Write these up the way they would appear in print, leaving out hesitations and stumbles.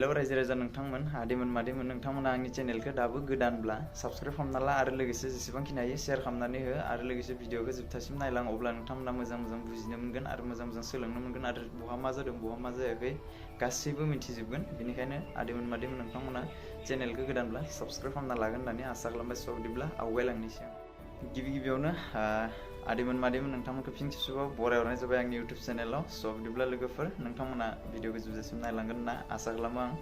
Hello रायजो राजा नोंथांमोन आदैमोन मादैमोन नोंथांमोना आंनि चेनेलखौ दाबो गोदानब्ला साबस्क्राइब खालामना ला आरो लोगोसे जेसेबांखिनि हायो शेयार खालामनानै हो आरो लोगोसे भिडिअखौ जोबथासिम नायलां अब्ला नोंथांमोना मोजां मोजां बुजिनो मोनगोन आरो मोजां मोजां सोलोंनो मोनगोन आरो बहा मा जादों बहा मा जायाखै गासैबो मिथिजोबगोन। बेनिखायनो आदैमोन मादैमोन नोंथांमोना चेनेलखौ गोदानब्ला साबस्क्राइब खालामना लागोन होननानै आसा खालामबाय। स' बिदिब्ला आवगायलांनोसै आं। गिबियावनो आदैमोन मादैमोन नोंथांमोनखौ फिन खेबसेबाव बरायहरनाय जाबाय आंनि इउटुब चेनेलाव। स' बिदिब्ला लोगोफोर नोंथांमोना भिडिअखौ जोबजासिम नायलांगोन होनना आसा खालामो आं।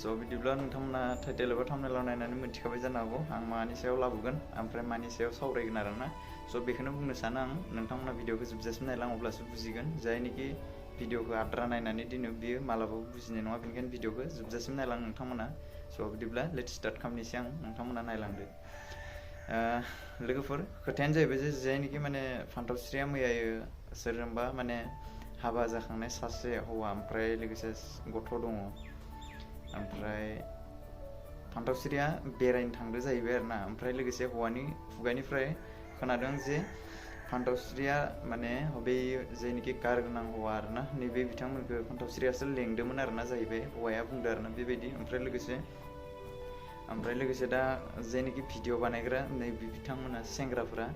स' बिदिब्ला नोंथांमोना टाइटेल एबा थाम्बनेलाव नायनानै मिथिखाबाय जानो हागौ आं मानि सायाव लाबोगोन ओमफ्राय मानि सायाव सावरायगोन आरोना। स' बेखौनो बुंनो सानो आं नोंथांमोना भिडिअखौ जोबजासिम नायलां अब्लासो बुजिगोन। जायनिखि भिडिअखौ आद्रा नायनानै दिनो बियो मालाबाबो बुजिनाय नङा। बेनिखायनो भिडिअखौ जोबजासिम नायलां नोंथांमोना। स' बिदिब्ला लेट्स स्टार्ट खालामनोसै आं, नोंथांमोना नायलांदो। लोगोफोर खोथायानो जाहैबाय जे जायनिखि माने फान्थावस्रिया मैयायो सोरजोंबा माने हाबा जाखांनाय सासे हौवा ओमफ्राय लोगोसे गथ' दङ। ओमफ्राय फान्थावस्रिया बेरायनो थांदो जाहैबाय आरोना। ओमफ्राय लोगोसे हौवानि खुगानिफ्राय खोनादों जे फान्थावस्रिया माने बे जायनिखि कार गोनां हौवा आरोना नैबे बिथांमोनखौ फान्थावस्रियासो लेंदोंमोन आरोना जाहैबाय। हौवाया बुंदो आरोना बेबायदि। ओमफ्राय लोगोसे दा जायनिखि भिडिअ बानायग्रा नैबे बिथांमोना सेंग्राफोरा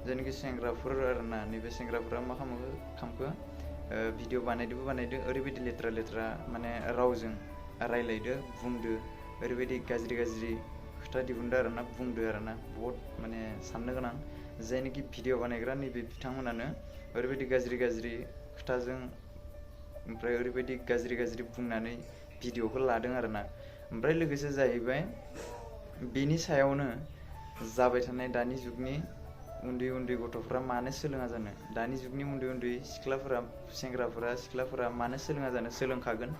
जायनिखि सेंग्राफोर आरोना नैबे सेंग्राफोरा मा खालामखो भिडिअ बानायदो ओरैबायदि लेथ्रा माने रावजों रायलायदो बुंदो ओरैबायदि गाज्रि खोथा दिहुनदो आरोना बुंदो आरोना बहुत माने साननो गोनां। जायनिखि भिडिअ बानायग्रा नैबे बिथांमोनानो ओरैबायदि गाज्रि खोथाजों ओमफ्राय ओरैबायदि गाज्रि बुंनानै भिडिअखौ लादों आरोना। ओमफ्राय लोगोसे जाहैबाय बेनि सायावनो जाबाय थानाय दानि जुगनि उन्दै गथ'फ्रा मानो सोलोङा जानो, दानि जुगनि उन्दै सिख्लाफोरा मानो सोलोङा जानो, सोलोंखागोन।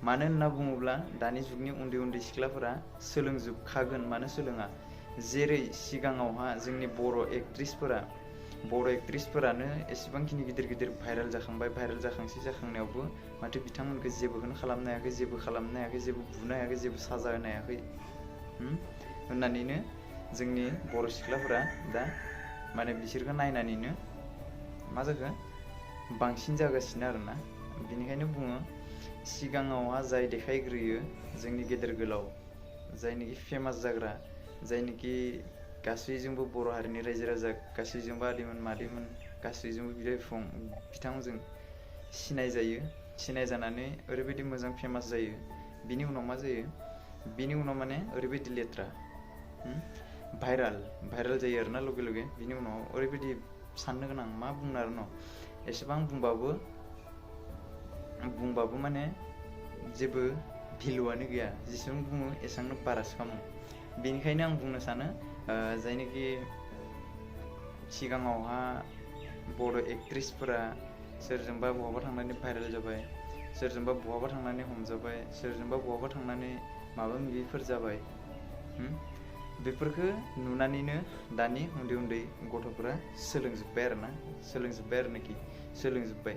मानो होनना बुङोब्ला दानि जुगनि उन्दै सिख्लाफोरा सोलोंजोबखागोन, मानो सोलोङा। जेरै सिगाङावहा जोंनि बर' एक्ट्रिसफोरानो एसेबांखिनि गिदिर भाइरेल जाखांनायावबो माथो बिथांमोनखौ जेबोखौनो खालामनो हायाखै, जेबो बुनो हायाखै, जेबो साजा होनो हायाखै होननानैनो जोंनि बर' सिख्लाफोरा दा माने बिसोरखौ नायनानैनो मा जाखो बांसिन जागासिनो आरोना। बेनिखायनो बुङो सिगाङावहा जाय देखायग्रोयो जोंनि गेदेर गोलाव जायनिखि फेमास जाग्रा, जायनिखि गासैजोंबो बर' हारिनि रायजो राजा गासैजोंबो आदैमोन मादैमोन गासैजोंबो बिदा बिफं बिथांमोनजों सिनाय जानानै ओरैबायदि मोजां फेमास जायो। बिनि उनाव मा जायो, बिनि उनाव माने ओरैबायदि लेथ्रा भाइरेल जायो आरोना लगे बिनि उनाव ओरैबायदि साननो गोनां मा बुंनो आरो न' एसेबां बुंबाबो माने जेबो भेलुआनो गैया। जेसेबां बुङो एसेबांनो बारासो खालामो। बेनिखायनो आं बुंनो सानो जायनिखि सिगाङावहा बर' एक्ट्रिसफोरा सोरजोंबा बहाबा थांनानै भाइरेल जाबाय, सोरजोंबा बहाबा थांनानै हमजाबाय, सोरजोंबा बहाबा थांनानै माबा माबिफोर जाबाय, बेफोरखौ नुनानैनो दानि उन्दै गथ'फोरा सोलोंजोब्बाय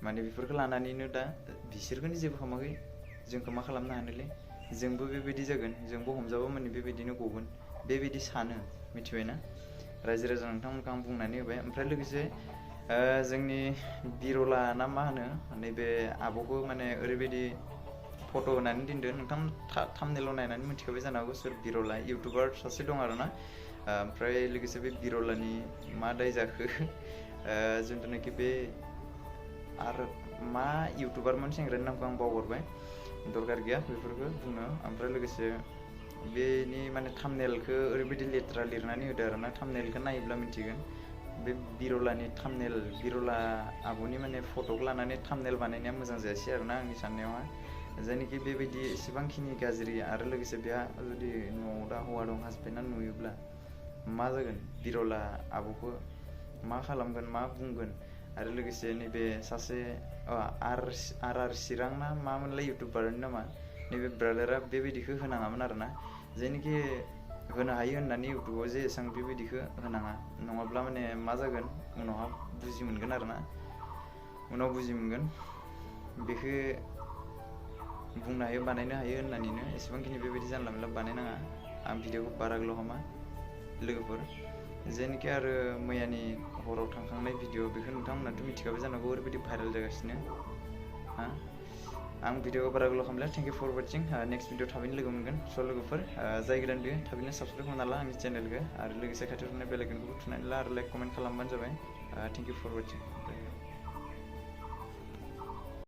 माने बेफोरखौ लानानैनो दा बिसोरखौनो जेबो खालामाखै, जोंखौ मा खालामनो हानोलै, जोंबो बेबायदि जागोन, जोंबो हमजाबा माने बेबायदिनो गगोन, बेबायदि सानो। मिथिबायना रायजो राजा नोंथांमोनखौ आं बुंनानै होबाय। ओमफ्राय लोगोसे जोंनि बिरला ना मा होनो नैबे आब'खौ माने ओरैबायदि फट' होनानै दोनदो, नोंथां थाम्बनेलाव नायनानै मिथिखाबाय जानो हागौ सोर बिरला इउटुबार सासे दं आरोना। ओमफ्राय लोगोसे बे बिरलानि मा दाय जाखो जिथुनाखि बे आरो मा इउटुबारमोन सेंग्रानि नामखौ आं बावगारबाय, दरकार गैया बेफोरखौ बुंनो। ओमफ्राय लोगोसे बेनि माने थाम्बनेलखौ ओरैबायदि लेथ्रा लिरनानै होदो आरोना, थाम्बनेलखौ नायोब्ला मिथिगोन बे बिरला आब'नि माने फट'खौ लानानै थाम्बनेल बानायनाया मोजां जायासै आरोना आंनि साननायावहाय। जायनिखि बेबायदि एसेबांखिनि गाज्रि आरो लोगोसे बेहा जुदि न'आव दा हौवा दं, हासबेन्डआ नुयोब्ला मा जागोन, बिरला आब'खौ मा खालामगोन, मा बुंगोन। आरो लोगोसे नैबे सासे आर चिरां ना मामोनलाय इउटुबारनि नामा, नैबे ब्रादारा बेबायदिखौ होनाङामोन आरोना। जायनिखि होनो हायो होननानै इउटुबाव जे एसेबां बेबायदिखौ होनाङा, नङाब्ला माने मा जागोन उनावहा बुजि मोनगोन आरोना, बेखौ बुंनो हायो बानायनो हायो होननानैनो एसेबांखिनि बेबायदि जानला मोनला बानायनाङा। आं भिडिअखौ बारा गोलाव खालामा लोगोफोर। जेनिखि आरो मैयानि हराव थांखांनाय भिडिअ बेखौ नोंथांमोनाथ' मिथिखाबाय जानांगौ, ओरैबायदि भाइरेल जागासिनो आं भिडिअखौ बारा गोलाव खालामला thank you for watching next video थाबैनो लोगो मोनगोन स' लोगोफोर जाय गोदान बेयो थाबैनो साबसक्राइब खालामना ला आंनि चेनेलखौ आरो लोगोसे खाथियाव थानाय बेल आइकनखौबो थुनानै ला आरो लाइक कमेन्ट खालामबानो जाबाय थेंक इउ फर वाचिं